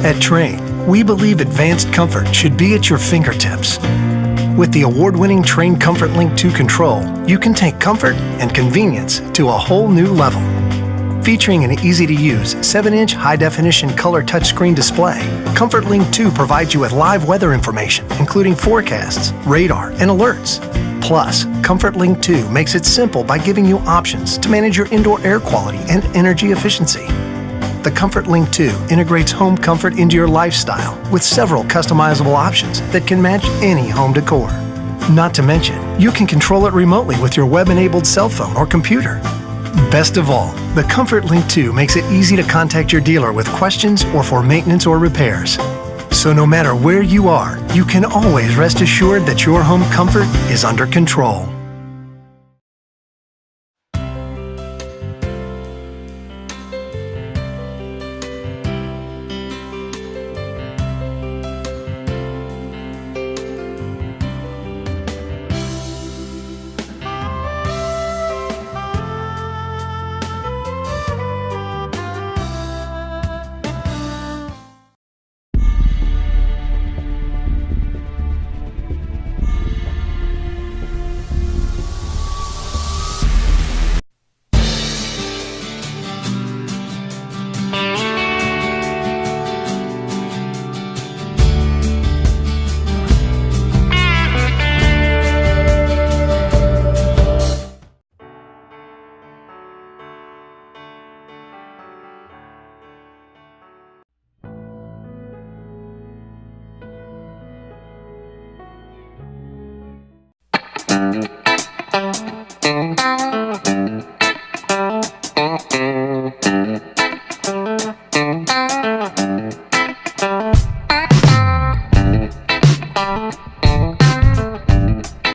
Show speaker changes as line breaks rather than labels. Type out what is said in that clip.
At Trane, we believe advanced comfort should be at your fingertips. With the award-winning Trane Comfort Link 2 control, you can take comfort and convenience to a whole new level. Featuring an easy-to-use 7-inch high-definition color touchscreen display, Comfort Link 2 provides you with live weather information, including forecasts, radar, and alerts. Plus, Comfort Link 2 makes it simple by giving you options to manage your indoor air quality and energy efficiency. The Comfort Link 2 integrates home comfort into your lifestyle with several customizable options that can match any home decor. Not to mention, you can control it remotely with your web-enabled cell phone or computer. Best of all, the Comfort Link 2 makes it easy to contact your dealer with questions or for maintenance or repairs. So no matter where you are, you can always rest assured that your home comfort is under control.